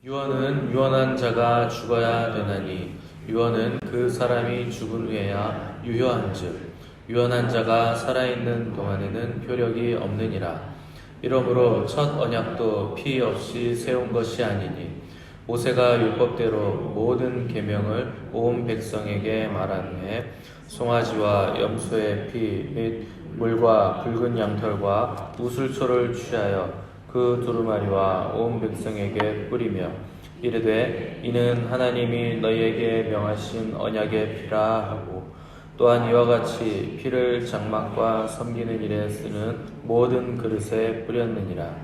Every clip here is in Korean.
유언은 유언한 자가 죽어야 되나니 유언은 그 사람이 죽은 후에야 유효한즉 유언한 자가 살아있는 동안에는 효력이 없느니라. 이러므로 첫 언약도 피 없이 세운 것이 아니니 모세가 율법대로 모든 계명을 온 백성에게 말한 후에 송아지와 염소의 피 및 물과 붉은 양털과 우슬초를 취하여 그 두루마리와 온 백성에게 뿌리며 이르되 이는 하나님이 너희에게 명하신 언약의 피라 하고 또한 이와 같이 피를 장막과 섬기는 일에 쓰는 모든 그릇에 뿌렸느니라.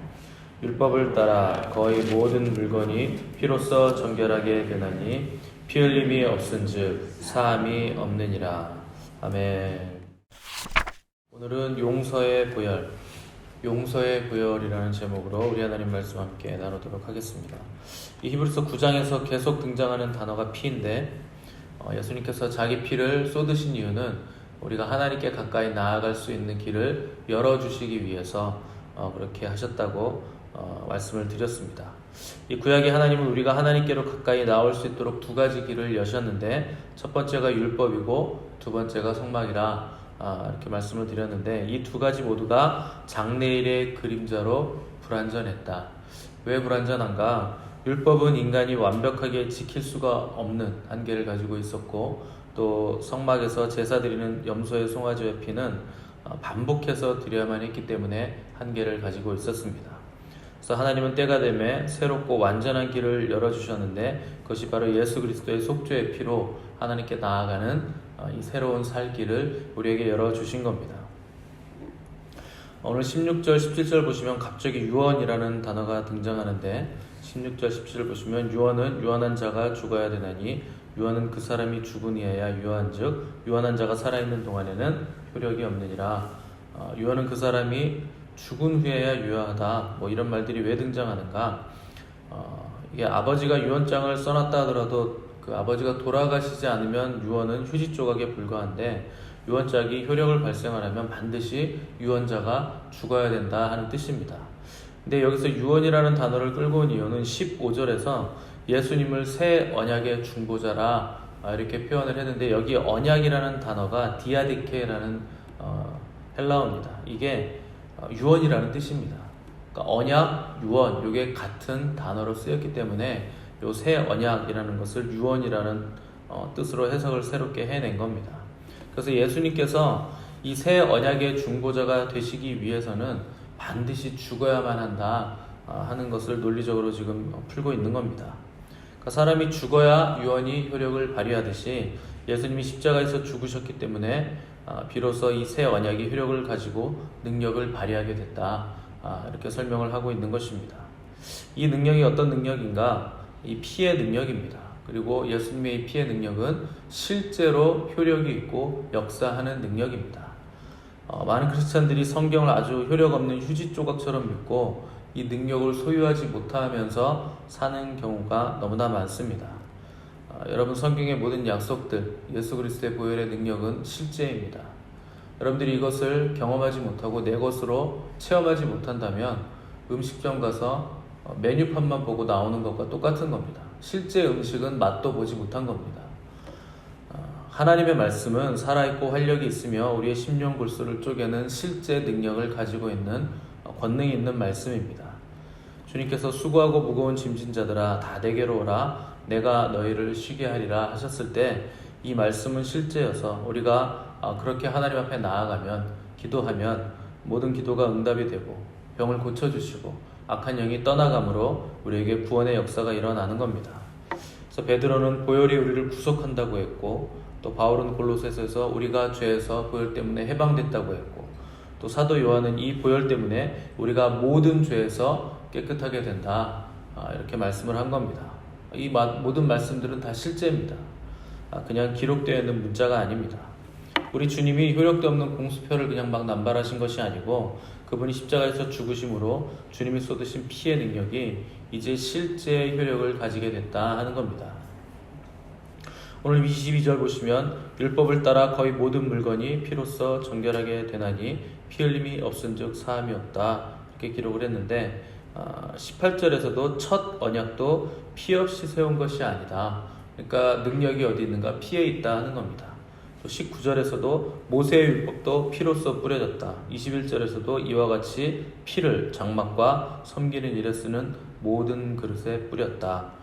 율법을 따라 거의 모든 물건이 피로써 정결하게 되나니 피 흘림이 없은즉 사함이 없느니라. 아멘. 오늘은 용서의 보혈, 용서의 보혈이라는 제목으로 우리 하나님 말씀 함께 나누도록 하겠습니다. 이 히브리서 9장에서 계속 등장하는 단어가 피인데 예수님께서 자기 피를 쏟으신 이유는 우리가 하나님께 가까이 나아갈 수 있는 길을 열어주시기 위해서 그렇게 하셨다고 말씀을 드렸습니다. 이 구약의 하나님은 우리가 하나님께로 가까이 나올 수 있도록 두 가지 길을 여셨는데 첫 번째가 율법이고 두 번째가 성막이라 이렇게 말씀을 드렸는데 이 두 가지 모두가 장래일의 그림자로 불완전했다. 왜 불완전한가? 율법은 인간이 완벽하게 지킬 수가 없는 한계를 가지고 있었고 또 성막에서 제사 드리는 염소의 송아지의 피는 반복해서 드려야만 했기 때문에 한계를 가지고 있었습니다. 그래서 하나님은 때가 되매 새롭고 완전한 길을 열어주셨는데 그것이 바로 예수 그리스도의 속죄의 피로 하나님께 나아가는 이 새로운 살 길을 우리에게 열어주신 겁니다. 오늘 16절, 17절 보시면 갑자기 유언이라는 단어가 등장하는데 16절, 17절 보시면 유언은 유언한 자가 죽어야 되나니 유언은 그 사람이 죽은 이에야 유효한즉 유언한 자가 살아있는 동안에는 효력이 없느니라. 유언은 그 사람이 죽은 후에야 유효하다. 이런 말들이 왜 등장하는가? 이게 아버지가 유언장을 써놨다 하더라도 그 아버지가 돌아가시지 않으면 유언은 휴지 조각에 불과한데 유언장이 효력을 발생하려면 반드시 유언자가 죽어야 된다 하는 뜻입니다. 근데 여기서 유언이라는 단어를 끌고 온 이유는 15절에서 예수님을 새 언약의 중보자라 이렇게 표현을 했는데 여기 언약이라는 단어가 디아디케라는 헬라어입니다. 이게 유언이라는 뜻입니다. 그러니까 언약, 유언 이게 같은 단어로 쓰였기 때문에 요 새 언약이라는 것을 유언이라는 뜻으로 해석을 새롭게 해낸 겁니다. 그래서 예수님께서 이 새 언약의 중보자가 되시기 위해서는 반드시 죽어야만 한다 하는 것을 논리적으로 지금 풀고 있는 겁니다. 그러니까 사람이 죽어야 유언이 효력을 발휘하듯이 예수님이 십자가에서 죽으셨기 때문에 비로소 이 새 언약이 효력을 가지고 능력을 발휘하게 됐다 이렇게 설명을 하고 있는 것입니다. 이 능력이 어떤 능력인가? 이 피의 능력입니다. 그리고 예수님의 이 피의 능력은 실제로 효력이 있고 역사하는 능력입니다. 많은 크리스찬들이 성경을 아주 효력 없는 휴지 조각처럼 믿고 이 능력을 소유하지 못하면서 사는 경우가 너무나 많습니다. 여러분 성경의 모든 약속들, 예수 그리스도의 보혈의 능력은 실제입니다. 여러분들이 이것을 경험하지 못하고 내 것으로 체험하지 못한다면 음식점 가서 메뉴판만 보고 나오는 것과 똑같은 겁니다. 실제 음식은 맛도 보지 못한 겁니다. 하나님의 말씀은 살아있고 활력이 있으며 우리의 심령 골수를 쪼개는 실제 능력을 가지고 있는 권능이 있는 말씀입니다. 주님께서 수고하고 무거운 짐진 자들아 다 내게로 오라 내가 너희를 쉬게 하리라 하셨을 때 이 말씀은 실제여서 우리가 그렇게 하나님 앞에 나아가면 기도하면 모든 기도가 응답이 되고 병을 고쳐주시고 악한 영이 떠나감으로 우리에게 구원의 역사가 일어나는 겁니다. 그래서 베드로는 보혈이 우리를 구속한다고 했고 또 바울은 골로새서에서 우리가 죄에서 보혈 때문에 해방됐다고 했고 또 사도 요한은 이 보혈 때문에 우리가 모든 죄에서 깨끗하게 된다 이렇게 말씀을 한 겁니다. 이 모든 말씀들은 다 실제입니다. 그냥 기록되어 있는 문자가 아닙니다. 우리 주님이 효력도 없는 공수표를 그냥 막 남발하신 것이 아니고 그분이 십자가에서 죽으심으로 주님이 쏟으신 피의 능력이 이제 실제 효력을 가지게 됐다 하는 겁니다. 오늘 22절 보시면 율법을 따라 거의 모든 물건이 피로써 정결하게 되나니 피 흘림이 없은즉 사함이 없다 이렇게 기록을 했는데 18절에서도 첫 언약도 피 없이 세운 것이 아니다. 그러니까 능력이 어디 있는가? 피에 있다 하는 겁니다. 또 19절에서도 모세의 율법도 피로써 뿌려졌다. 21절에서도 이와 같이 피를 장막과 섬기는 일에 쓰는 모든 그릇에 뿌렸다.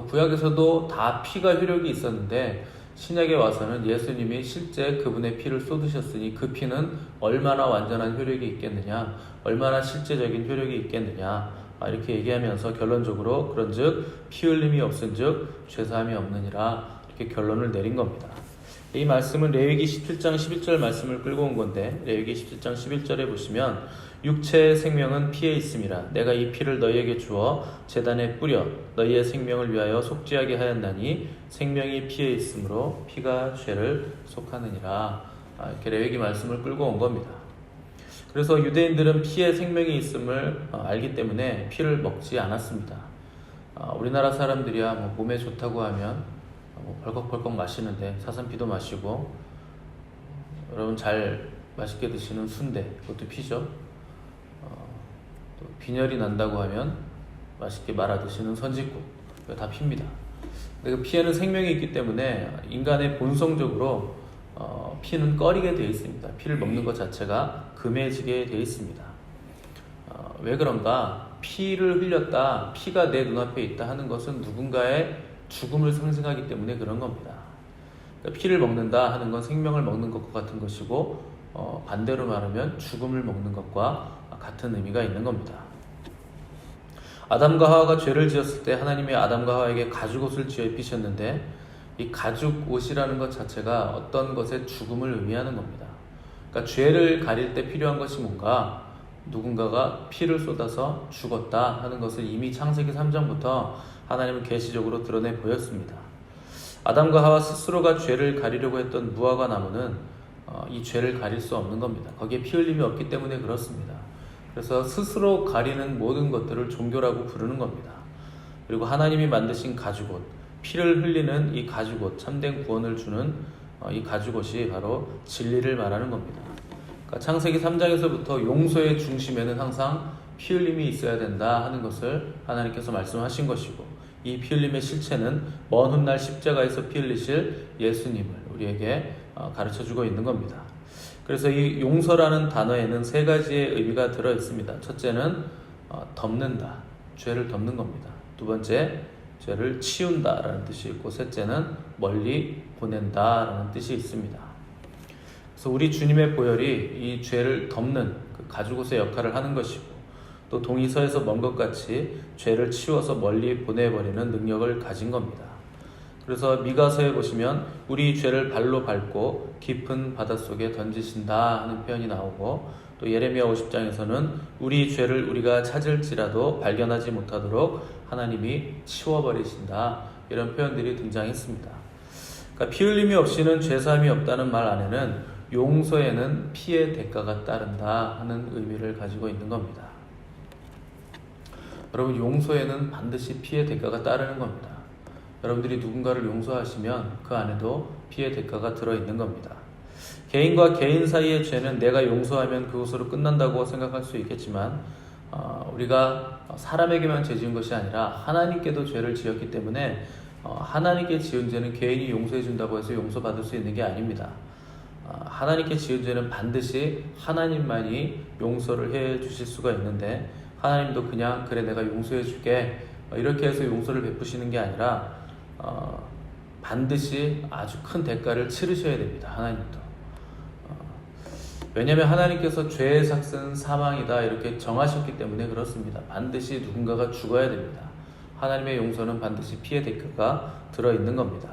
구약에서도 다 피가 효력이 있었는데 신약에 와서는 예수님이 실제 그분의 피를 쏟으셨으니 그 피는 얼마나 완전한 효력이 있겠느냐, 얼마나 실제적인 효력이 있겠느냐 이렇게 얘기하면서 결론적으로 그런즉 피 흘림이 없은즉 죄사함이 없느니라 이렇게 결론을 내린 겁니다. 이 말씀은 레위기 17장 11절 말씀을 끌고 온 건데 레위기 17장 11절에 보시면 육체의 생명은 피에 있음이라 내가 이 피를 너희에게 주어 제단에 뿌려 너희의 생명을 위하여 속죄하게 하였나니 생명이 피에 있으므로 피가 죄를 속하느니라 이렇게 레위기 말씀을 끌고 온 겁니다. 그래서 유대인들은 피에 생명이 있음을 알기 때문에 피를 먹지 않았습니다. 우리나라 사람들이야 몸에 좋다고 하면 벌컥벌컥 마시는데 사슴피도 마시고 여러분 잘 맛있게 드시는 순대 그것도 피죠. 또 빈혈이 난다고 하면 맛있게 말아 드시는 선짓국 이거 다 피입니다. 근데 그 피에는 생명이 있기 때문에 인간의 본성적으로 피는 꺼리게 되어 있습니다. 피를 먹는 것 자체가 금해지게 되어 있습니다. 왜 그런가? 피를 흘렸다, 피가 내 눈앞에 있다 하는 것은 누군가의 죽음을 상징하기 때문에 그런 겁니다. 그러니까 피를 먹는다 하는 건 생명을 먹는 것과 같은 것이고 반대로 말하면 죽음을 먹는 것과 같은 의미가 있는 겁니다. 아담과 하와가 죄를 지었을 때 하나님이 아담과 하와에게 가죽옷을 지어 입히셨는데 이 가죽옷이라는 것 자체가 어떤 것의 죽음을 의미하는 겁니다. 그러니까 죄를 가릴 때 필요한 것이 뭔가? 누군가가 피를 쏟아서 죽었다 하는 것을 이미 창세기 3장부터 하나님은 계시적으로 드러내 보였습니다. 아담과 하와 스스로가 죄를 가리려고 했던 무화과 나무는 이 죄를 가릴 수 없는 겁니다. 거기에 피 흘림이 없기 때문에 그렇습니다. 그래서 스스로 가리는 모든 것들을 종교라고 부르는 겁니다. 그리고 하나님이 만드신 가죽옷, 피를 흘리는 이 가죽옷, 참된 구원을 주는 이 가죽옷이 바로 진리를 말하는 겁니다. 그러니까 창세기 3장에서부터 용서의 중심에는 항상 피 흘림이 있어야 된다 하는 것을 하나님께서 말씀하신 것이고 이 피 흘림의 실체는 먼 훗날 십자가에서 피 흘리실 예수님을 우리에게 가르쳐주고 있는 겁니다. 그래서 이 용서라는 단어에는 세 가지의 의미가 들어 있습니다. 첫째는 덮는다, 죄를 덮는 겁니다. 두 번째, 죄를 치운다라는 뜻이 있고 셋째는 멀리 보낸다라는 뜻이 있습니다. 그래서 우리 주님의 보혈이 이 죄를 덮는 그 가죽옷의 역할을 하는 것이고 또 동이서에서 먼 것 같이 죄를 치워서 멀리 보내버리는 능력을 가진 겁니다. 그래서 미가서에 보시면 우리 죄를 발로 밟고 깊은 바닷속에 던지신다 하는 표현이 나오고 또 예레미야 50장에서는 우리 죄를 우리가 찾을지라도 발견하지 못하도록 하나님이 치워버리신다 이런 표현들이 등장했습니다. 그러니까 피 흘림이 없이는 죄사함이 없다는 말 안에는 용서에는 피의 대가가 따른다 하는 의미를 가지고 있는 겁니다. 여러분 용서에는 반드시 피의 대가가 따르는 겁니다. 여러분들이 누군가를 용서하시면 그 안에도 피의 대가가 들어있는 겁니다. 개인과 개인 사이의 죄는 내가 용서하면 그것으로 끝난다고 생각할 수 있겠지만 우리가 사람에게만 죄 지은 것이 아니라 하나님께도 죄를 지었기 때문에 하나님께 지은 죄는 개인이 용서해 준다고 해서 용서받을 수 있는 게 아닙니다. 하나님께 지은 죄는 반드시 하나님만이 용서를 해 주실 수가 있는데 하나님도 그냥 그래 내가 용서해 줄게 이렇게 해서 용서를 베푸시는 게 아니라 반드시 아주 큰 대가를 치르셔야 됩니다. 하나님도. 왜냐하면 하나님께서 죄의 삭은 사망이다 이렇게 정하셨기 때문에 그렇습니다. 반드시 누군가가 죽어야 됩니다. 하나님의 용서는 반드시 피의 대가가 들어있는 겁니다.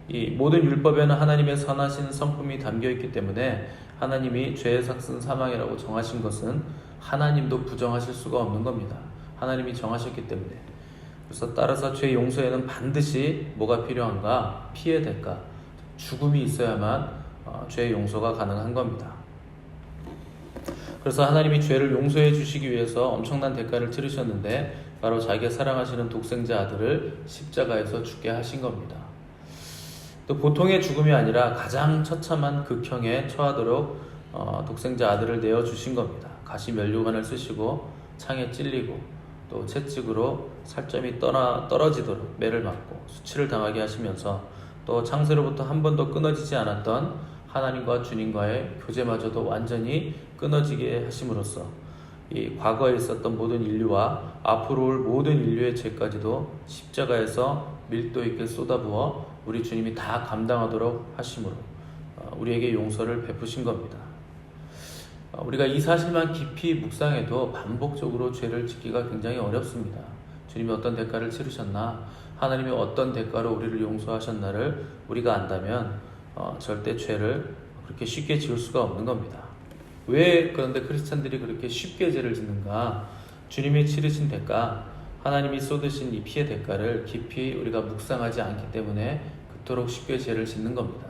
이 모든 율법에는 하나님의 선하신 성품이 담겨있기 때문에 하나님이 죄의 삭은 사망이라고 정하신 것은 하나님도 부정하실 수가 없는 겁니다. 하나님이 정하셨기 때문에. 그래서 따라서 죄 용서에는 반드시 뭐가 필요한가? 피의 대가, 죽음이 있어야만 죄 용서가 가능한 겁니다. 그래서 하나님이 죄를 용서해 주시기 위해서 엄청난 대가를 치르셨는데 바로 자기가 사랑하시는 독생자 아들을 십자가에서 죽게 하신 겁니다. 또 보통의 죽음이 아니라 가장 처참한 극형에 처하도록 독생자 아들을 내어주신 겁니다. 가시 면류관을 쓰시고 창에 찔리고 또 채찍으로 살점이 떨어지도록 매를 맞고 수치를 당하게 하시면서 또 창세로부터 한 번도 끊어지지 않았던 하나님과 주님과의 교제마저도 완전히 끊어지게 하심으로써 이 과거에 있었던 모든 인류와 앞으로 올 모든 인류의 죄까지도 십자가에서 밀도 있게 쏟아부어 우리 주님이 다 감당하도록 하심으로 우리에게 용서를 베푸신 겁니다. 우리가 이 사실만 깊이 묵상해도 반복적으로 죄를 짓기가 굉장히 어렵습니다. 주님이 어떤 대가를 치르셨나, 하나님이 어떤 대가로 우리를 용서하셨나를 우리가 안다면 절대 죄를 그렇게 쉽게 지을 수가 없는 겁니다. 왜 그런데 크리스찬들이 그렇게 쉽게 죄를 짓는가? 주님이 치르신 대가, 하나님이 쏟으신 이 피의 대가를 깊이 우리가 묵상하지 않기 때문에 그토록 쉽게 죄를 짓는 겁니다.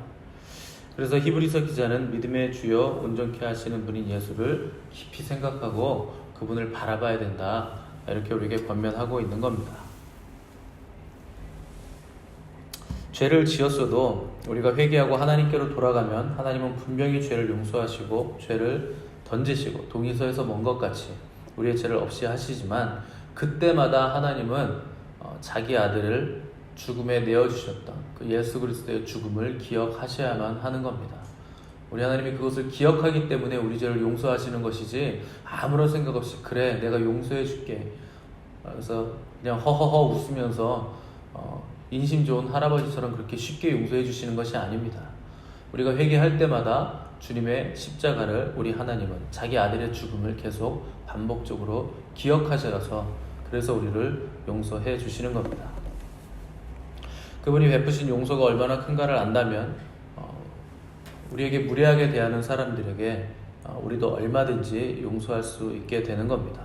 그래서 히브리서 기자는 믿음의 주여 온전케 하시는 분인 예수를 깊이 생각하고 그분을 바라봐야 된다, 이렇게 우리에게 권면하고 있는 겁니다. 죄를 지었어도 우리가 회개하고 하나님께로 돌아가면 하나님은 분명히 죄를 용서하시고 죄를 던지시고 동의서에서 먼 것 같이 우리의 죄를 없이 하시지만 그때마다 하나님은 자기 아들을 죽음에 내어주셨던 그 예수 그리스도의 죽음을 기억하셔야만 하는 겁니다. 우리 하나님이 그것을 기억하기 때문에 우리 죄를 용서하시는 것이지 아무런 생각 없이 그래 내가 용서해 줄게, 그래서 그냥 허허허 웃으면서 인심 좋은 할아버지처럼 그렇게 쉽게 용서해 주시는 것이 아닙니다. 우리가 회개할 때마다 주님의 십자가를 우리 하나님은 자기 아들의 죽음을 계속 반복적으로 기억하셔서 그래서 우리를 용서해 주시는 겁니다. 그분이 베푸신 용서가 얼마나 큰가를 안다면 우리에게 무례하게 대하는 사람들에게 우리도 얼마든지 용서할 수 있게 되는 겁니다.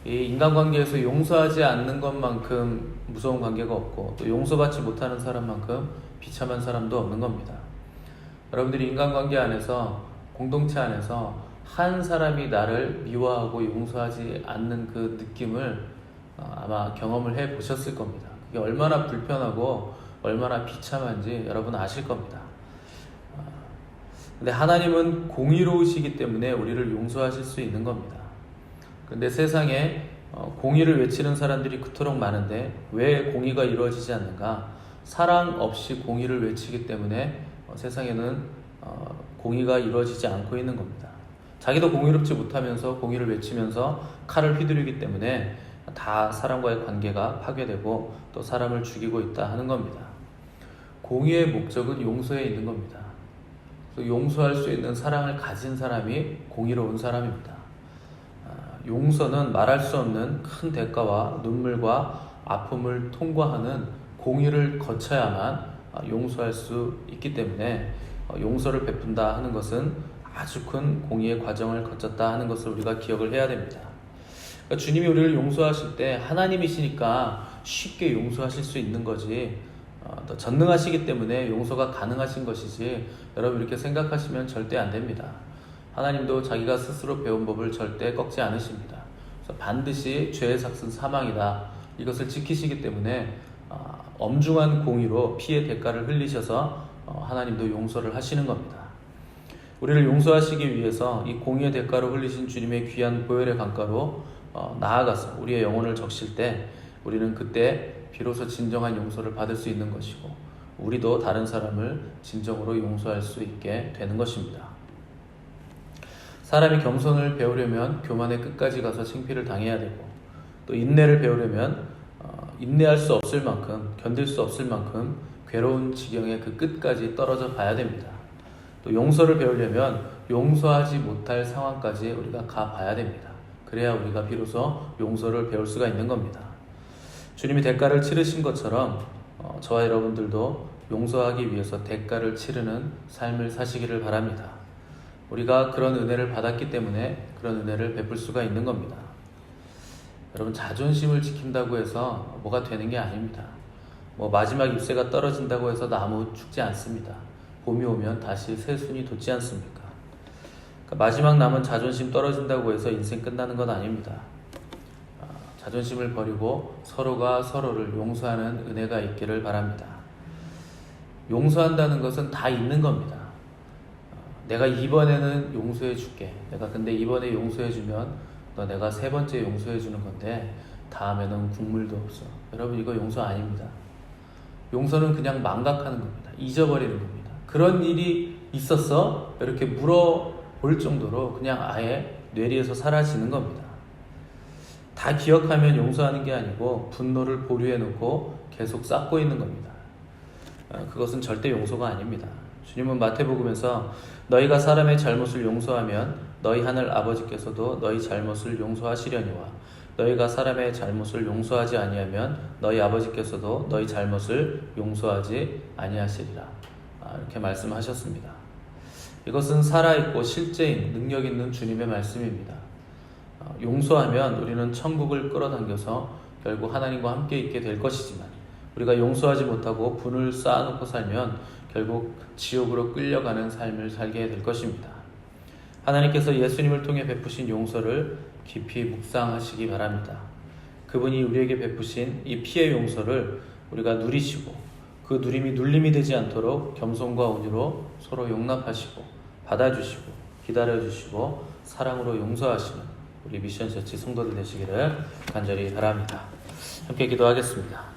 이 인간관계에서 용서하지 않는 것만큼 무서운 관계가 없고 또 용서받지 못하는 사람만큼 비참한 사람도 없는 겁니다. 여러분들이 인간관계 안에서, 공동체 안에서 한 사람이 나를 미워하고 용서하지 않는 그 느낌을 아마 경험을 해 보셨을 겁니다. 그게 얼마나 불편하고 얼마나 비참한지 여러분 아실 겁니다. 근데 하나님은 공의로우시기 때문에 우리를 용서하실 수 있는 겁니다. 근데 세상에 공의를 외치는 사람들이 그토록 많은데 왜 공의가 이루어지지 않는가? 사랑 없이 공의를 외치기 때문에 세상에는 공의가 이루어지지 않고 있는 겁니다. 자기도 공의롭지 못하면서 공의를 외치면서 칼을 휘두르기 때문에 다 사람과의 관계가 파괴되고 또 사람을 죽이고 있다 하는 겁니다. 공의의 목적은 용서에 있는 겁니다. 용서할 수 있는 사랑을 가진 사람이 공의로운 사람입니다. 용서는 말할 수 없는 큰 대가와 눈물과 아픔을 통과하는 공의를 거쳐야만 용서할 수 있기 때문에 용서를 베푼다 하는 것은 아주 큰 공의의 과정을 거쳤다 하는 것을 우리가 기억을 해야 됩니다. 그러니까 주님이 우리를 용서하실 때 하나님이시니까 쉽게 용서하실 수 있는 거지 더 전능하시기 때문에 용서가 가능하신 것이지 여러분 이렇게 생각하시면 절대 안 됩니다. 하나님도 자기가 스스로 배운 법을 절대 꺾지 않으십니다. 그래서 반드시 죄의 삭은 사망이다, 이것을 지키시기 때문에 엄중한 공의로 피의 대가를 흘리셔서 하나님도 용서를 하시는 겁니다. 우리를 용서하시기 위해서 이 공의의 대가로 흘리신 주님의 귀한 보혈의 강가로 나아가서 우리의 영혼을 적실 때 우리는 그때 비로소 진정한 용서를 받을 수 있는 것이고 우리도 다른 사람을 진정으로 용서할 수 있게 되는 것입니다. 사람이 겸손을 배우려면 교만의 끝까지 가서 창피를 당해야 되고 또 인내를 배우려면 인내할 수 없을 만큼, 견딜 수 없을 만큼 괴로운 지경의 그 끝까지 떨어져 봐야 됩니다. 또 용서를 배우려면 용서하지 못할 상황까지 우리가 가봐야 됩니다. 그래야 우리가 비로소 용서를 배울 수가 있는 겁니다. 주님이 대가를 치르신 것처럼 저와 여러분들도 용서하기 위해서 대가를 치르는 삶을 사시기를 바랍니다. 우리가 그런 은혜를 받았기 때문에 그런 은혜를 베풀 수가 있는 겁니다. 여러분, 자존심을 지킨다고 해서 뭐가 되는 게 아닙니다. 마지막 잎새가 떨어진다고 해서 나무 죽지 않습니다. 봄이 오면 다시 새순이 돋지 않습니까? 그러니까 마지막 남은 자존심 떨어진다고 해서 인생 끝나는 건 아닙니다. 자존심을 버리고 서로가 서로를 용서하는 은혜가 있기를 바랍니다. 용서한다는 것은 다 있는 겁니다. 내가 이번에는 용서해 줄게. 내가 근데 이번에 용서해 주면 너 내가 세 번째 용서해 주는 건데 다음에는 국물도 없어. 여러분 이거 용서 아닙니다. 용서는 그냥 망각하는 겁니다. 잊어버리는 겁니다. 그런 일이 있었어? 이렇게 물어볼 정도로 그냥 아예 뇌리에서 사라지는 겁니다. 다 기억하면 용서하는 게 아니고 분노를 보류해 놓고 계속 쌓고 있는 겁니다. 그것은 절대 용서가 아닙니다. 주님은 마태복음에서 너희가 사람의 잘못을 용서하면 너희 하늘 아버지께서도 너희 잘못을 용서하시려니와 너희가 사람의 잘못을 용서하지 아니하면 너희 아버지께서도 너희 잘못을 용서하지 아니하시리라. 이렇게 말씀하셨습니다. 이것은 살아있고 실제인 능력 있는 주님의 말씀입니다. 용서하면 우리는 천국을 끌어당겨서 결국 하나님과 함께 있게 될 것이지만 우리가 용서하지 못하고 분을 쌓아놓고 살면 결국 지옥으로 끌려가는 삶을 살게 될 것입니다. 하나님께서 예수님을 통해 베푸신 용서를 깊이 묵상하시기 바랍니다. 그분이 우리에게 베푸신 이 피의 용서를 우리가 누리시고 그 누림이 눌림이 되지 않도록 겸손과 온유로 서로 용납하시고 받아주시고 기다려주시고 사랑으로 용서하시는 우리 미션처치 성도들 되시기를 간절히 바랍니다. 함께 기도하겠습니다.